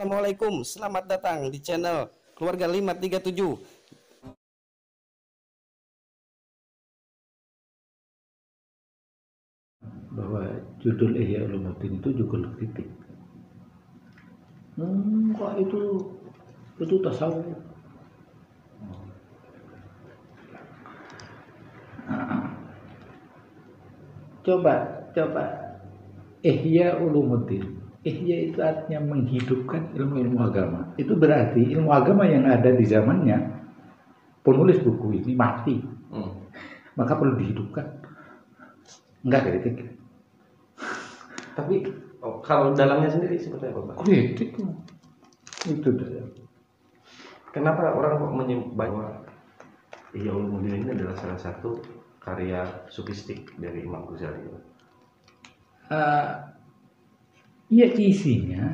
Assalamualaikum, selamat datang di channel Keluarga 537. Bahwa judul Ihya Ulumuddin itu judul kritik. Kok itu tasawuf. Coba Ihya Ulumuddin. Ihya itu artinya menghidupkan ilmu-ilmu agama. Itu berarti ilmu agama yang ada di zamannya penulis buku ini mati. Maka perlu dihidupkan. Enggak kritik. Tapi kalau dalamnya sendiri seperti apa, Pak? Kritik itu dah. Kenapa orang kok menyebut bahwa Ihya Ulumuddin ini adalah salah satu karya sufistik dari Imam Ghazali? Ya isinya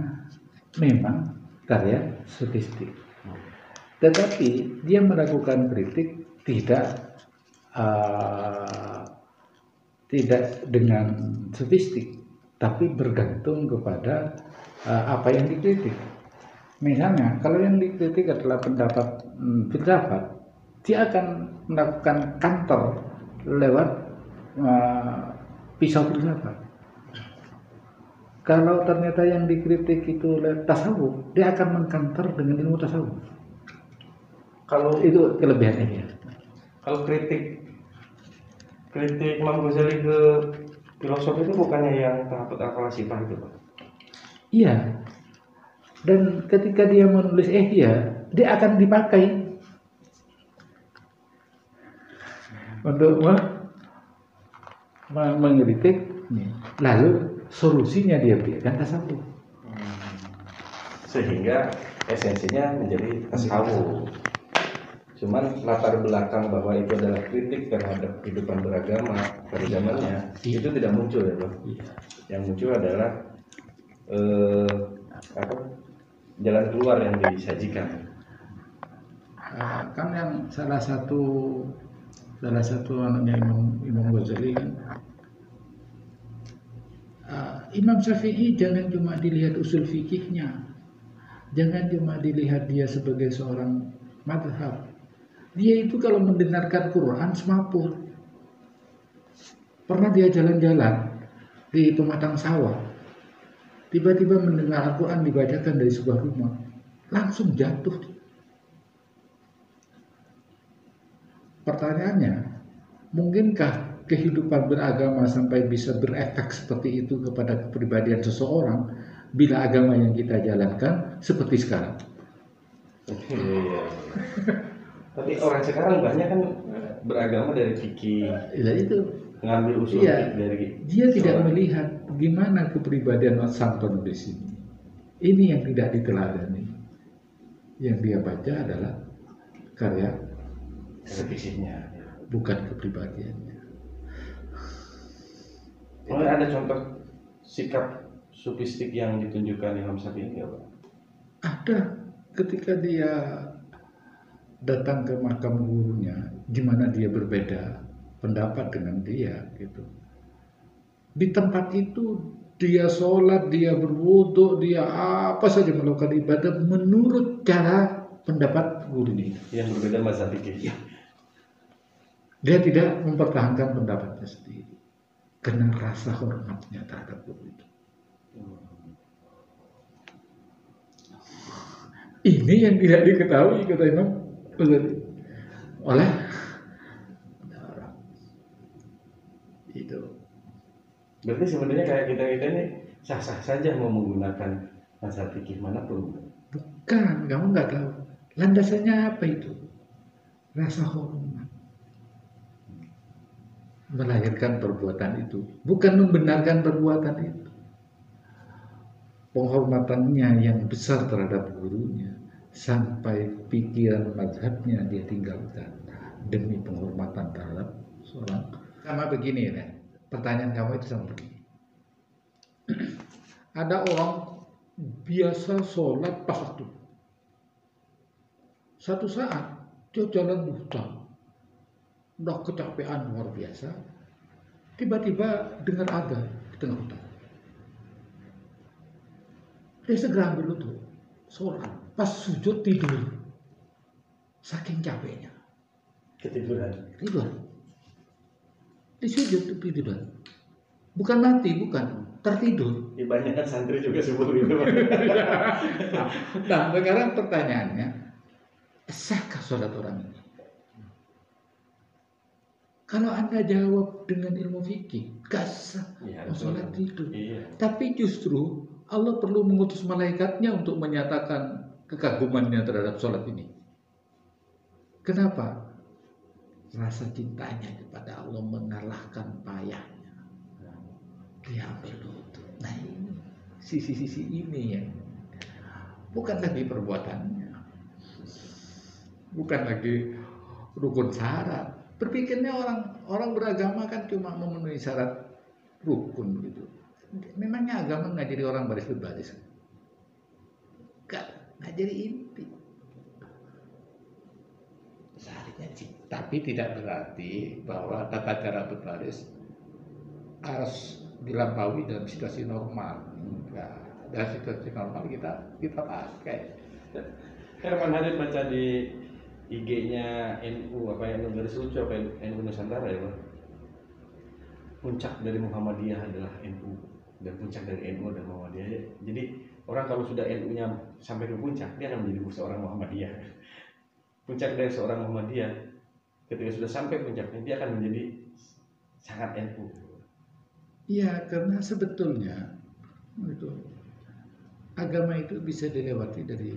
memang karya sofistik, tetapi dia melakukan kritik tidak dengan sofistik, tapi bergantung kepada apa yang dikritik. Misalnya kalau yang dikritik adalah pendapat filsafat, dia akan melakukan kantor lewat pisau filsafat. Kalau ternyata yang dikritik itu tasawuf, dia akan mengkantor dengan ilmu tasawuf. Kalau itu kelebihannya ya. Kalau kritik Imam Ghazali ke filosofi itu bukannya yang tahap akal sifat itu, Pak? Iya. Dan ketika dia menulis Ihya, dia akan dipakai untuk mengkritik. Lalu solusinya dia berikan tasawuf, sehingga esensinya menjadi tasawuf. Cuman latar belakang bahwa itu adalah kritik terhadap kehidupan beragama pada zamannya itu tidak muncul ya, Pak. Yang muncul adalah jalan keluar yang disajikan. Kan yang salah satu anaknya Imam Ghazali kan, Imam Syafi'i jangan cuma dilihat usul fikihnya, jangan cuma dilihat dia sebagai seorang madhab. Dia itu kalau mendengarkan Quran semaput. Pernah dia jalan-jalan di pematang sawah, tiba-tiba mendengar Al-Quran dibacakan dari sebuah rumah, langsung jatuh. Pertanyaannya, mungkinkah kehidupan beragama sampai bisa berefek seperti itu kepada kepribadian seseorang bila agama yang kita jalankan seperti sekarang? Tapi orang sekarang banyak kan beragama dari fikih, itu ngambil usul dari dia tidak melihat gimana kepribadian sang penulis ini. Ini yang tidak diteladani. Yang dia baca adalah karya fisiknya, bukan kepribadiannya. Ada contoh sikap sufistik yang ditunjukkan Imam Syafi'i nggak, Pak? Ada, ketika dia datang ke makam gurunya, gimana dia berbeda pendapat dengan dia gitu. Di tempat itu dia sholat, dia berwudu, dia apa saja melakukan ibadah menurut cara pendapat gurunya. Yang berbeda mazhab fikih. Dia tidak mempertahankan pendapatnya sendiri karena rasa hormatnya terhadap guru itu. Ini yang tidak diketahui, kata Imam Ghazali, oleh orang itu. Berarti sebenarnya kayak kita ini sah-sah saja mau menggunakan mazhab fikih manapun. Bukan, kamu nggak tahu landasannya apa itu. Rasa hormat melahirkan perbuatan itu, bukan membenarkan perbuatan itu. Penghormatannya yang besar terhadap gurunya sampai pikiran mazhabnya dia tinggalkan demi penghormatan terhadap seorang. Sama begini ya, pertanyaan kamu itu sama begini. Ada orang biasa sholat pas waktu, satu saat dia jalan hutan, udah kecapean luar biasa, tiba-tiba dengar adzan di tengah hutan. Dia segera ambil wudhu. sholat, pas sujud tidur, saking capeknya Ketiduran. tidur, di sujud tuh tiduran, bukan mati, bukan tertidur. Ya, banyak kan santri juga sebut gitu. Nah sekarang pertanyaannya, sahkah sholat orang ini? Kalau Anda jawab dengan ilmu fikih, gak sah, Ya, sholat tidur. Iya. Tapi justru Allah perlu mengutus malaikatnya untuk menyatakan kekagumannya terhadap sholat ini. Kenapa? Rasa cintanya kepada Allah mengalahkan payahnya. Dia ambil lutut. Nah ini, sisi-sisi ini ya. Bukan lagi perbuatannya. Bukan lagi rukun syarat. Berpikirnya orang beragama kan cuma memenuhi syarat rukun gitu. Memangnya agama ngajari orang baris berbaris? Enggak, ngajari inti. Seharusnya sih. Tapi tidak berarti bahwa tata cara berbaris harus dilampaui dalam situasi normal. Enggak. Dalam situasi normal kita pakai. Herman Hadid baca di IG-nya NU apa yang garis lucu apa NU Nusantara ya Pak? Puncak dari Muhammadiyah adalah NU dan puncak dari NU adalah Muhammadiyah. Jadi orang kalau sudah NU-nya sampai ke puncak dia akan menjadi seorang Muhammadiyah. Puncak dari seorang Muhammadiyah ketika sudah sampai puncaknya dia akan menjadi sangat NU. Iya, karena sebetulnya itu agama itu bisa dilewati dari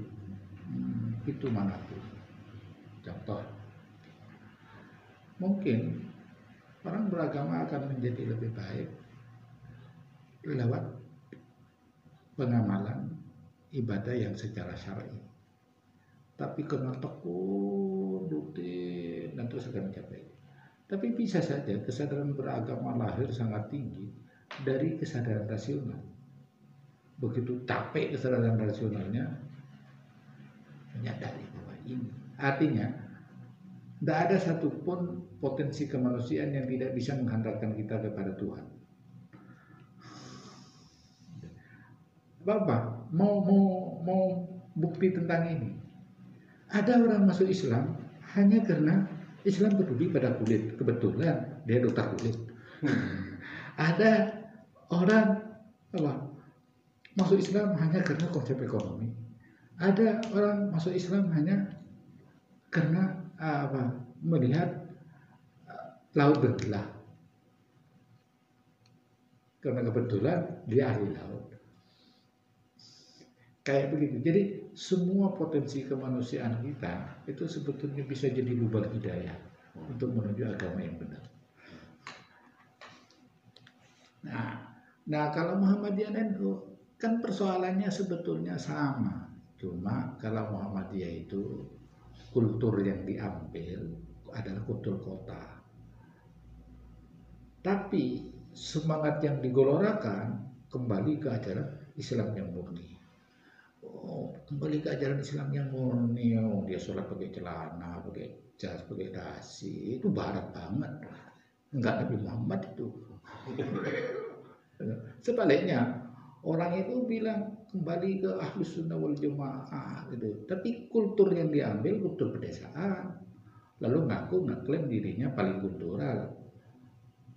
itu manapun. Contoh, mungkin orang beragama akan menjadi lebih baik lewat pengamalan ibadah yang secara syar'i. Tapi karena tekun, rutin, dan terus akan mencapai. Tapi bisa saja kesadaran beragama lahir sangat tinggi dari kesadaran rasional. Begitu capek kesadaran rasionalnya, menyadari bahwa ini. Artinya, tidak ada satupun potensi kemanusiaan yang tidak bisa menghantarkan kita kepada Tuhan. Bapak, mau bukti tentang ini. Ada orang masuk Islam hanya karena Islam peduli pada kulit. Kebetulan dia dokter kulit. Ada orang masuk Islam hanya karena konsep ekonomi. Ada orang masuk Islam hanya karena melihat laut berbelah. Karena kebetulan dia ahli laut. Kayak begitu. Jadi semua potensi kemanusiaan kita itu sebetulnya bisa jadi lubang hidayah untuk menuju agama yang benar. Nah kalau Muhammadiyah NU kan persoalannya sebetulnya sama. Cuma kalau Muhammadiyah itu kultur yang diambil adalah kultur kota. Tapi semangat yang digelorakan kembali ke ajaran Islam yang murni. Kembali ke ajaran Islam yang murni. Dia sholat pakai celana, pakai jas, pakai dasi. Itu barat banget. Enggak Nabi Muhammad itu. Sebaliknya, orang itu bilang kembali ke Ahlus Sunnah wal Jamaah gitu. Tapi kultur yang diambil kultur pedesaan. Lalu ngaklaim dirinya paling kultural.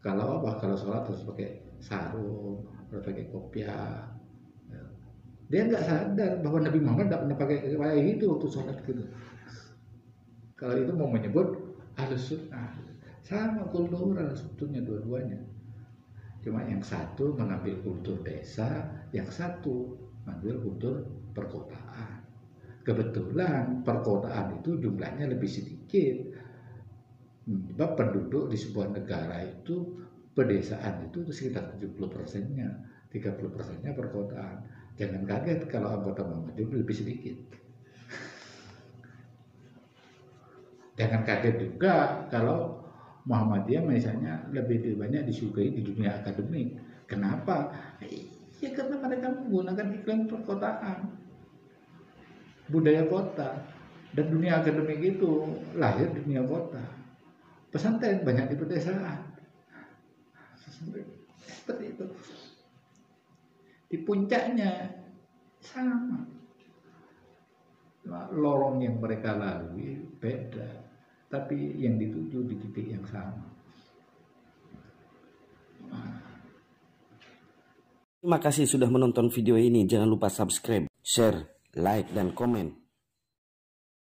Kalau sholat harus pakai sarung, harus pakai kopiah. Dia nggak sadar bahwa Nabi Muhammad nggak pernah pakai kayak itu waktu sholat gitu. Kalau itu mau menyebut Ahlus Sunnah, sama kultural sebetulnya dua-duanya. Cuma yang satu mengambil kultur desa, yang satu mengambil kultur perkotaan. Kebetulan perkotaan itu jumlahnya lebih sedikit. Sebab penduduk di sebuah negara itu pedesaan itu sekitar 70%-nya, 30%-nya perkotaan. Jangan kaget kalau anggota Muhammadiyah lebih sedikit. Jangan kaget juga kalau Muhammadiyah misalnya lebih banyak disukai di dunia akademik. Kenapa? Ya karena mereka menggunakan iklim perkotaan, budaya kota, dan dunia akademik itu lahir di dunia kota. Pesantren banyak di pedesaan. Seperti itu. Di puncaknya sama. lorong yang mereka lalui beda, tapi yang dituju di titik yang sama. Terima kasih sudah menonton video ini. Jangan lupa subscribe, share, like, dan komen.